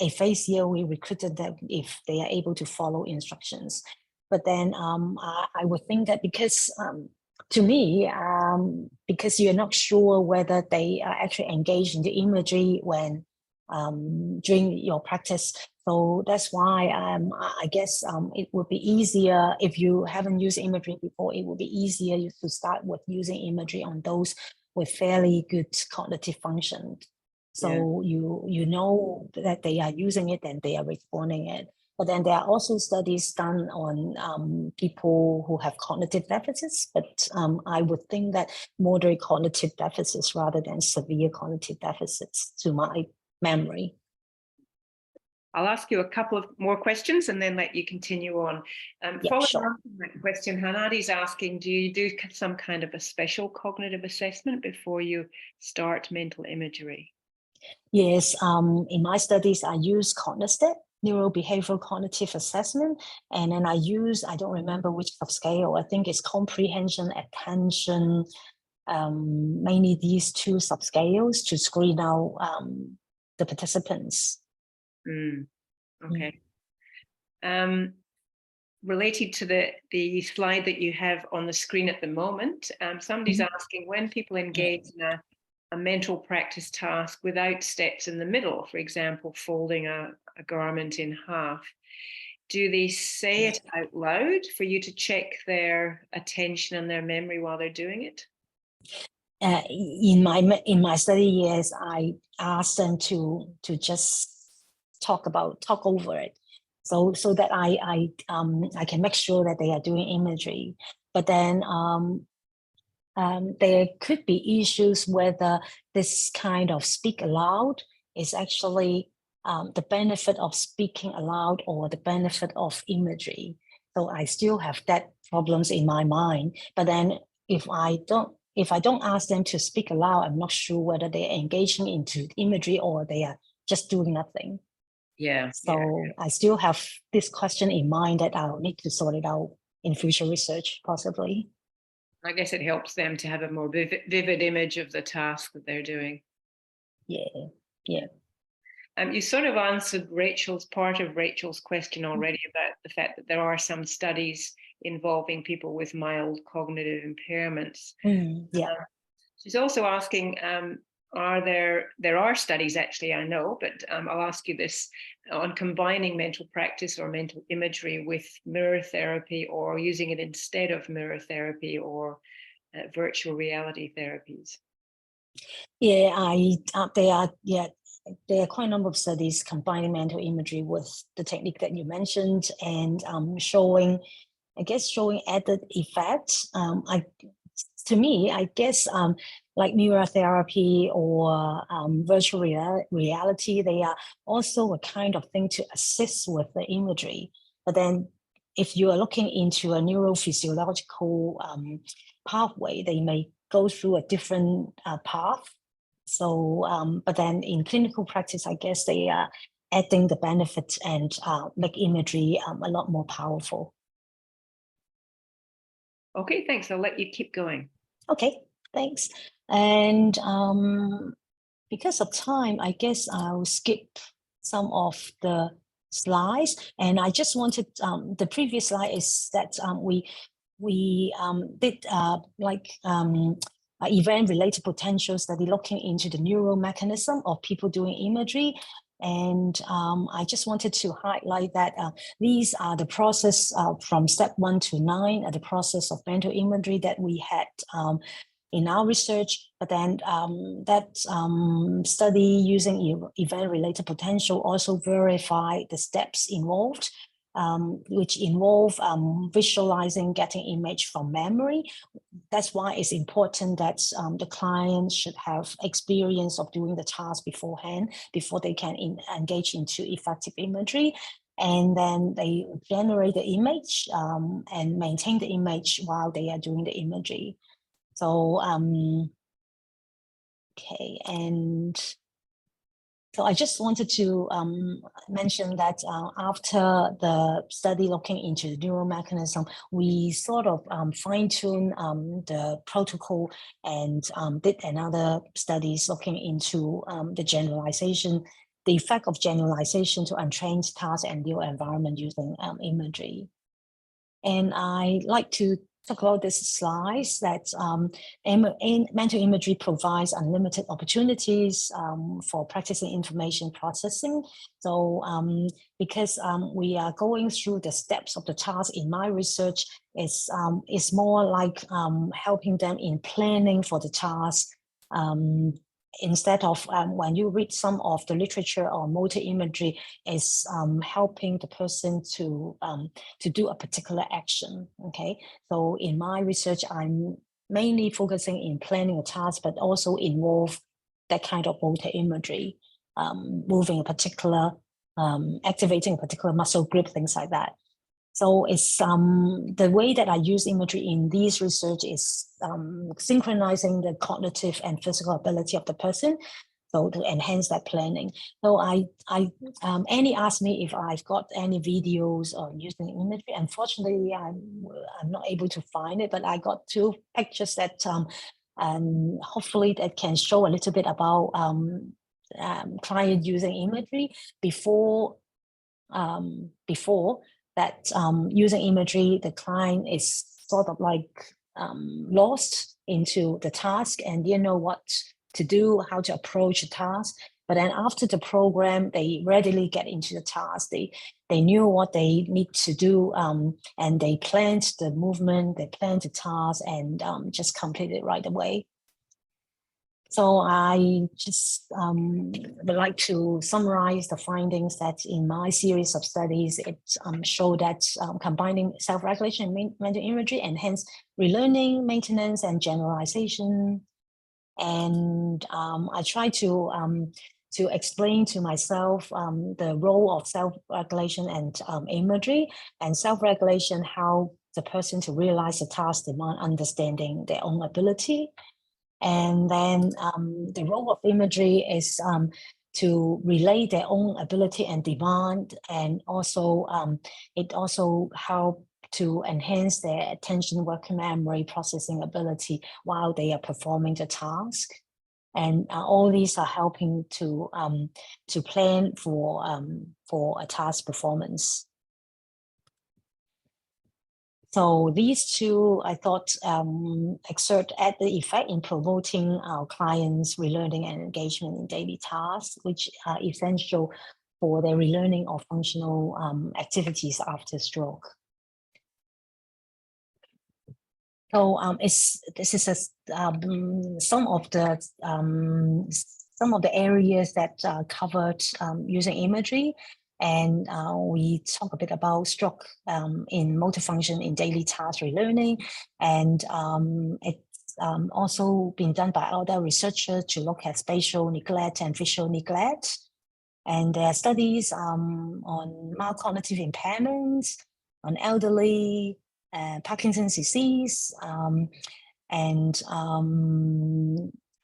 aphasia, we recruited them if they are able to follow instructions. But then I would think that because to me, because you're not sure whether they are actually engaged in the imagery when during your practice. So that's why I guess it would be easier if you haven't used imagery before. It would be easier to start with using imagery on those with fairly good cognitive function. So you know that they are using it and they are responding it. But then there are also studies done on people who have cognitive deficits. But I would think that moderate cognitive deficits rather than severe cognitive deficits, to my memory. I'll ask you a couple of more questions and then let you continue on. Following Sure. on from that question, Hanadi's asking, do you do some kind of a special cognitive assessment before you start mental imagery? Yes, in my studies, I use CogniStat, neurobehavioral cognitive assessment, and then I don't remember which subscale, I think it's comprehension, attention, mainly these two subscales to screen out the participants. Okay. Related to the slide that you have on the screen at the moment, somebody's asking, when people engage in a mental practice task without steps in the middle, for example, folding a garment in half, do they say it out loud for you to check their attention and their memory while they're doing it? In my study, yes, I asked them to just talk over it, so that I can make sure that they are doing imagery. But then there could be issues whether this kind of speak aloud is actually the benefit of speaking aloud or the benefit of imagery. So I still have that problems in my mind. But then if I don't ask them to speak aloud, I'm not sure whether they're engaging into imagery or they are just doing nothing. So I still have this question in mind that I'll need to sort it out in future research, possibly. I guess it helps them to have a more vivid image of the task that they're doing. Yeah. You sort of answered part of Rachel's question already about the fact that there are some studies involving people with mild cognitive impairments. She's also asking, there are studies, actually, I know, but I'll ask you this, on combining mental practice or mental imagery with mirror therapy, or using it instead of mirror therapy or virtual reality therapies. There are quite a number of studies combining mental imagery with the technique that you mentioned and showing added effects. To me, I guess like mirror therapy or virtual reality, they are also a kind of thing to assist with the imagery. But then if you are looking into a neurophysiological pathway, they may go through a different path. So, but then in clinical practice, I guess they are adding the benefits and make imagery a lot more powerful. Okay, thanks. I'll let you keep going. Okay, thanks. And because of time, I guess I'll skip some of the slides. And I just wanted, the previous slide is that we did event-related potential study looking into the neural mechanism of people doing imagery. And I just wanted to highlight that these are the process from step 1 to 9, the process of mental imagery that we had in our research. But then that study using event-related potential also verified the steps involved, which involve visualizing, getting image from memory. That's why it's important that the client should have experience of doing the task beforehand, before they can engage into effective imagery. And then they generate the image and maintain the image while they are doing the imagery. So, okay, and so I just wanted to mention that after the study looking into the neural mechanism, we sort of fine-tune the protocol and did another studies looking into the generalization, the effect of generalization to untrained tasks and new environment using imagery. And I like to talk about this slides that mental imagery provides unlimited opportunities for practicing information processing. So because we are going through the steps of the task in my research, it's more like helping them in planning for the task. Instead of when you read some of the literature on motor imagery, is helping the person to do a particular action. Okay, so in my research, I'm mainly focusing in planning a task, but also involve that kind of motor imagery, moving a particular, activating a particular muscle group, things like that. So it's the way that I use imagery in these research is synchronizing the cognitive and physical ability of the person, so to enhance that planning. So Annie asked me if I've got any videos on using imagery. Unfortunately, I'm not able to find it, but I got 2 pictures that hopefully that can show a little bit about client using imagery before that using imagery, the client is sort of like lost into the task and didn't know what to do, how to approach the task. But then after the program, they readily get into the task. They knew what they need to do, and they planned the movement, they planned the task, and just completed it right away. So I just would like to summarize the findings that in my series of studies, it showed that combining self-regulation and mental imagery enhance relearning, maintenance, and generalization. And I try to explain to myself the role of self-regulation and imagery, and self-regulation, how the person to realize the task demand understanding their own ability. And then the role of imagery is to relay their own ability and demand, and also it also helps to enhance their attention, working memory, processing ability while they are performing the task. And all these are helping to plan for a task performance. So these 2, I thought, exert at the effect in promoting our clients' relearning and engagement in daily tasks, which are essential for their relearning of functional activities after stroke. So this is some of the areas that are covered using imagery. And we talk a bit about stroke in motor function in daily task relearning. And it's also been done by other researchers to look at spatial neglect and visual neglect. And there are studies on mild cognitive impairments, on elderly, Parkinson's disease, and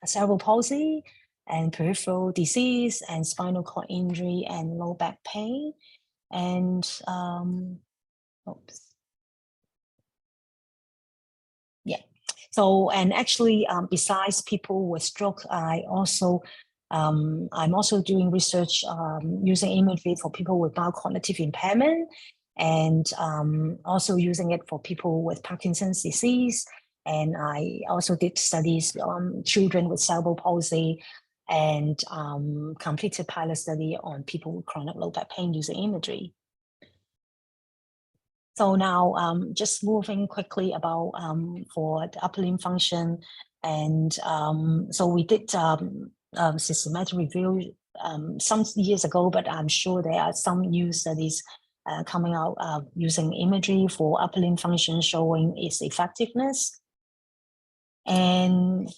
cerebral palsy, and peripheral disease, and spinal cord injury, and low back pain. And yeah. So, and actually, besides people with stroke, I also I'm also doing research using imagery for people with mild cognitive impairment, and also using it for people with Parkinson's disease. And I also did studies on children with cerebral palsy, and completed pilot study on people with chronic low back pain using imagery. So now just moving quickly about for the upper limb function. And so we did systematic review some years ago, but I'm sure there are some new studies coming out using imagery for upper limb function, showing its effectiveness. And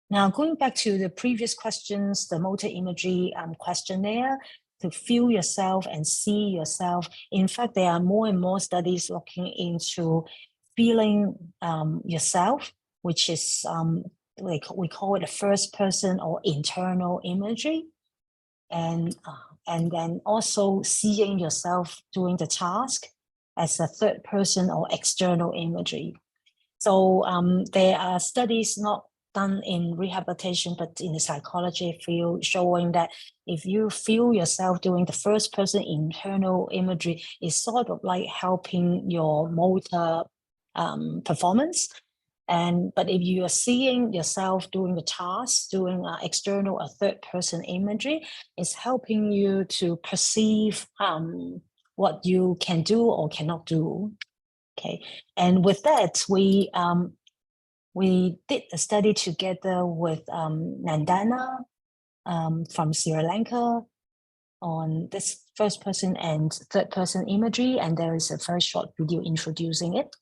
now going back to the previous questions, the motor imagery questionnaire, to feel yourself and see yourself. In fact, there are more and more studies looking into feeling yourself, which is like we call it a first person or internal imagery. And then also seeing yourself doing the task as a third person or external imagery. So there are studies not done in rehabilitation, but in the psychology field, showing that if you feel yourself doing the first person internal imagery, is sort of like helping your motor performance. But if you are seeing yourself doing the task, doing external or third person imagery, it's helping you to perceive what you can do or cannot do. Okay, and with that, we did a study together with Nandana from Sri Lanka on this first person and third person imagery, and there is a very short video introducing it.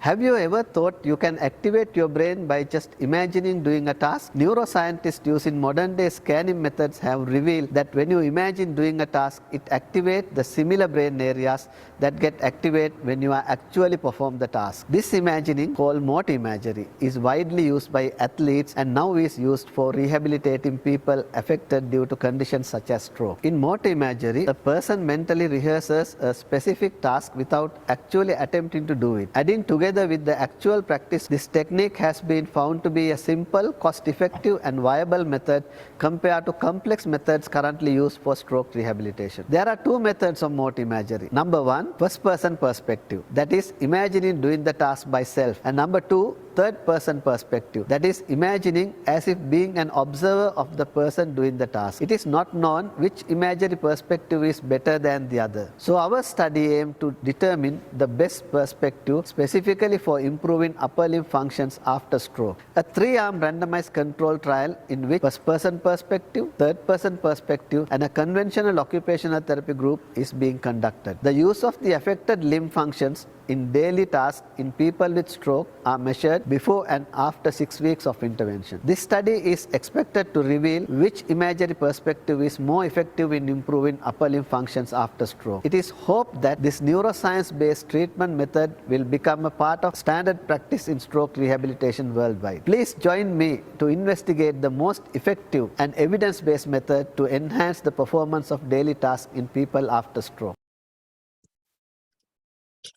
Have you ever thought you can activate your brain by just imagining doing a task? Neuroscientists using modern day scanning methods have revealed that when you imagine doing a task, it activates the similar brain areas that get activated when you are actually perform the task. This imagining, called motor imagery, is widely used by athletes and now is used for rehabilitating people affected due to conditions such as stroke. In motor imagery, a person mentally rehearses a specific task without actually attempting to do it. Adding together with the actual practice, this technique has been found to be a simple, cost-effective and viable method compared to complex methods currently used for stroke rehabilitation. There are two methods of motor imagery. Number one, first-person perspective, that is imagining doing the task by self, and number two, third-person perspective, that is imagining as if being an observer of the person doing the task. It is not known which imagery perspective is better than the other. So our study aimed to determine the best perspective specifically for improving upper limb functions after stroke. A 3-arm randomized control trial in which first-person perspective, third-person perspective and a conventional occupational therapy group is being conducted. The use of the affected limb functions in daily tasks in people with stroke are measured before and after 6 weeks of intervention. This study is expected to reveal which imagery perspective is more effective in improving upper limb functions after stroke. It is hoped that this neuroscience-based treatment method will become a part of standard practice in stroke rehabilitation worldwide. Please join me to investigate the most effective and evidence-based method to enhance the performance of daily tasks in people after stroke.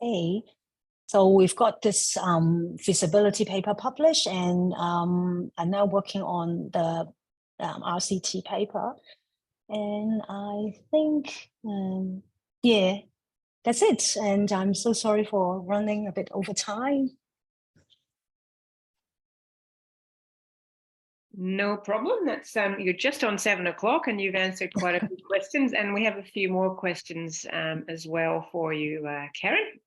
Okay, so we've got this feasibility paper published, and I'm now working on the RCT paper. And I think, yeah, that's it. And I'm so sorry for running a bit over time. No problem. That's you're just on 7 o'clock and you've answered quite a few questions, and we have a few more questions as well for you, Karen.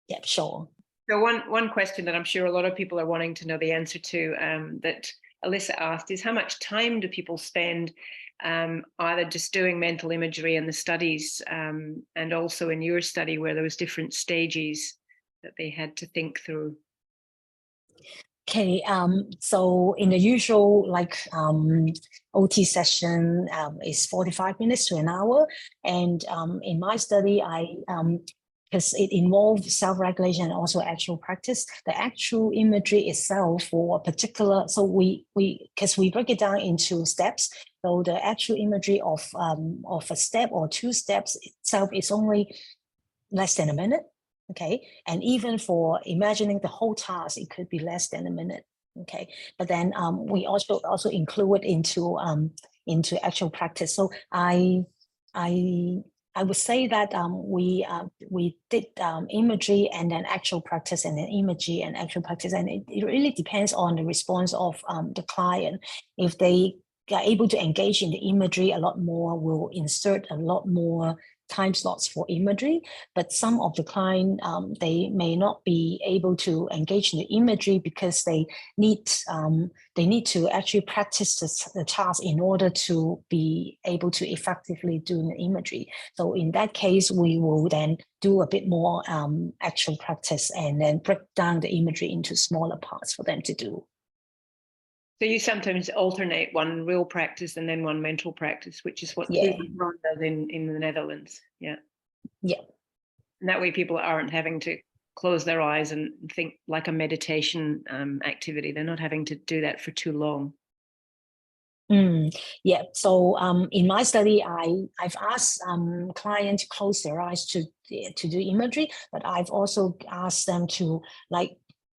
Yep, sure. So one question that I'm sure a lot of people are wanting to know the answer to, that Alyssa asked, is how much time do people spend either just doing mental imagery in the studies, and also in your study where there was different stages that they had to think through? Okay, so in the usual OT session is 45 minutes to an hour, and in my study, because it involves self-regulation and also actual practice, the actual imagery itself for a particular, so we break it down into steps. So the actual imagery of a step or 2 steps itself is only less than a minute. Okay, and even for imagining the whole task, it could be less than a minute. Okay, but then we also include into actual practice. So I would say that we did imagery and then actual practice, and then imagery and actual practice, and it really depends on the response of the client. If they are able to engage in the imagery a lot more, we'll insert a lot more time slots for imagery. But some of the client, they may not be able to engage in the imagery because they need to actually practice the task in order to be able to effectively do the imagery. So in that case, we will then do a bit more actual practice and then break down the imagery into smaller parts for them to do. So you sometimes alternate one real practice and then one mental practice, which is what Yeah. Ron does in the Netherlands. Yeah. Yeah. And that way people aren't having to close their eyes and think like a meditation activity. They're not having to do that for too long. Yeah. So in my study, I've asked clients to close their eyes to do imagery, but I've also asked them to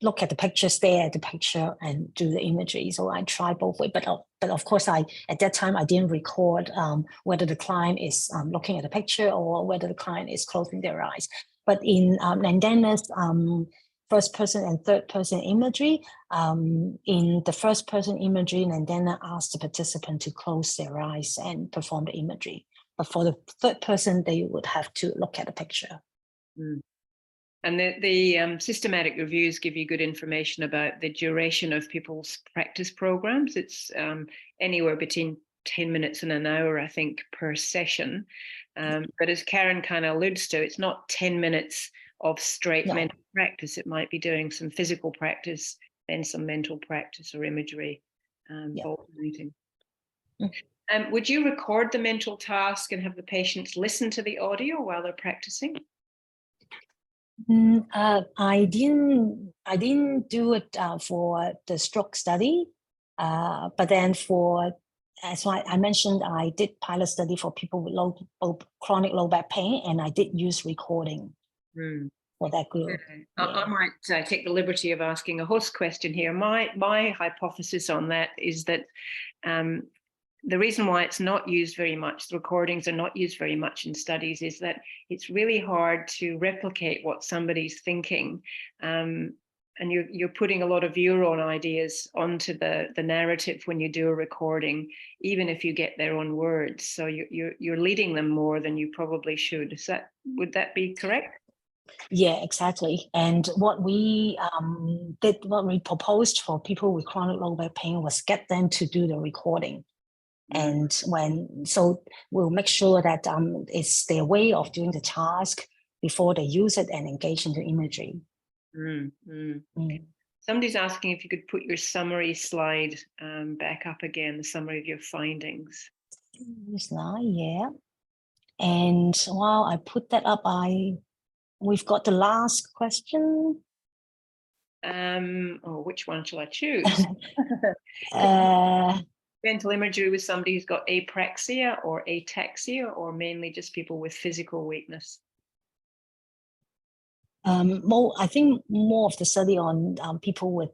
look at the picture, stare at the picture, and do the imagery. So I try both ways. But of course, at that time I didn't record whether the client is looking at the picture or whether the client is closing their eyes. But in Nandanna's first person and third person imagery, in the first person imagery, Nandanna asked the participant to close their eyes and perform the imagery. But for the third person, they would have to look at the picture. And the systematic reviews give you good information about the duration of people's practice programs. It's anywhere between 10 minutes and an hour, I think, per session. But as Karen kind of alludes to, it's not 10 minutes of straight mental practice. It might be doing some physical practice, then some mental practice or imagery, alternating. Would you record the mental task and have the patients listen to the audio while they're practicing? I didn't do it for the stroke study, but then as I mentioned, I did pilot study for people with chronic low back pain, and I did use recording for that group. I might take the liberty of asking a host question here. My hypothesis on that is that the reason why it's not used very much, the recordings are not used very much in studies, is that it's really hard to replicate what somebody's thinking. And you're putting a lot of your own ideas onto the narrative when you do a recording, even if you get their own words. So you're leading them more than you probably should. Would that be correct? Yeah, exactly. And what we proposed for people with chronic low back pain was get them to do the recording. And so we'll make sure that it's their way of doing the task before they use it and engage in the imagery. Somebody's asking if you could put your summary slide back up again, the summary of your findings. Slide, yeah. And while I put that up, we've got the last question. Which one shall I choose? Mental imagery with somebody who's got apraxia or ataxia, or mainly just people with physical weakness? I think more of the study on people with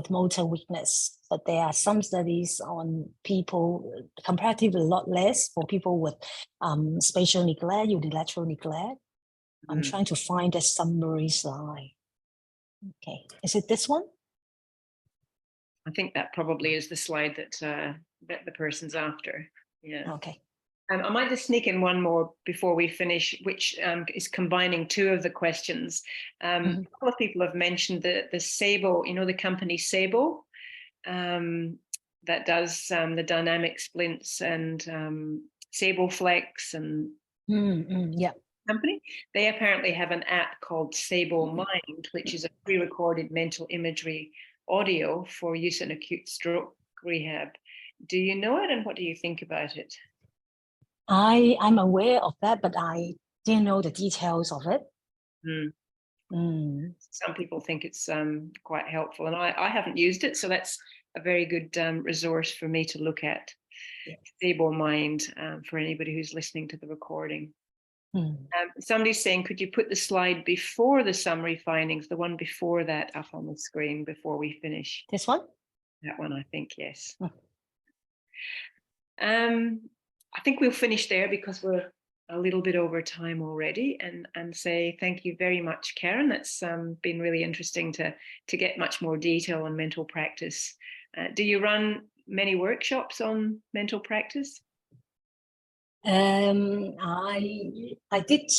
motor weakness, but there are some studies on people, comparatively a lot less, for people with spatial neglect, unilateral neglect. I'm trying to find the summary slide. Okay, is it this one? I think that probably is the slide that the person's after. Yeah. Okay. I might just sneak in one more before we finish, which is combining two of the questions. A couple of people have mentioned the Sabo, the company Sabo, that does the dynamic splints and Sabo Flex and company. They apparently have an app called Sabo Mind, which is a pre-recorded mental imagery audio for use in acute stroke rehab. Do you know it, and what do you think about it? I'm aware of that, but I didn't know the details of it. Some people think it's quite helpful, and I haven't used it, so that's a very good resource for me to look at. Sabo Mind for anybody who's listening to the recording. Somebody's saying, could you put the slide before the summary findings, the one before that, up on the screen before we finish? This one? That one, I think, yes. I think we'll finish there because we're a little bit over time already, and say thank you very much, Karen. That's been really interesting to get much more detail on mental practice. Do you run many workshops on mental practice? I did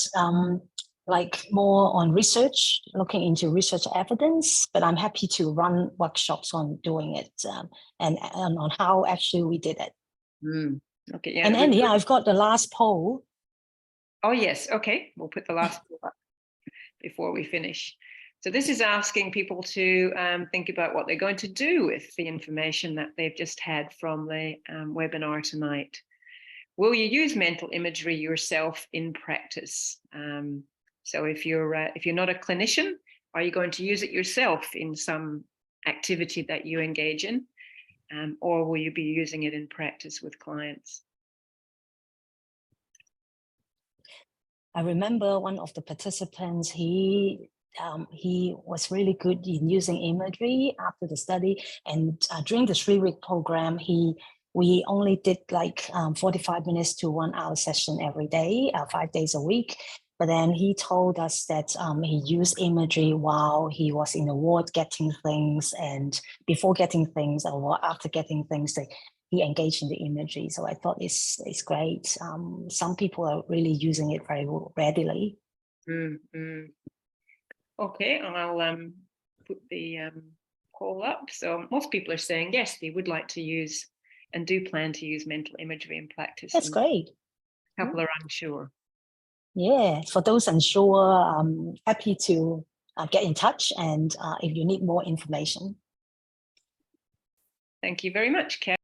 like more on research, looking into research evidence, but I'm happy to run workshops on doing it and on how actually we did it. Okay, yeah. And Andy, I've got the last poll. Oh yes, okay. We'll put the last poll up before we finish. So this is asking people to think about what they're going to do with the information that they've just had from the webinar tonight. Will you use mental imagery yourself in practice? So if you're not a clinician, are you going to use it yourself in some activity that you engage in? Or will you be using it in practice with clients? I remember one of the participants, he was really good in using imagery after the study, and during the 3-week program, we only did like 45 minutes to 1 hour session every day, 5 days a week. But then he told us that he used imagery while he was in the ward getting things, and before getting things or after getting things, that he engaged in the imagery. So I thought it's great. Some people are really using it very readily. Okay, I'll put the poll up. So most people are saying yes, they would like to use and do plan to use mental imagery in practice. That's great. A couple are unsure. Yeah, for those unsure, I'm happy to get in touch, and if you need more information. Thank you very much, Karen.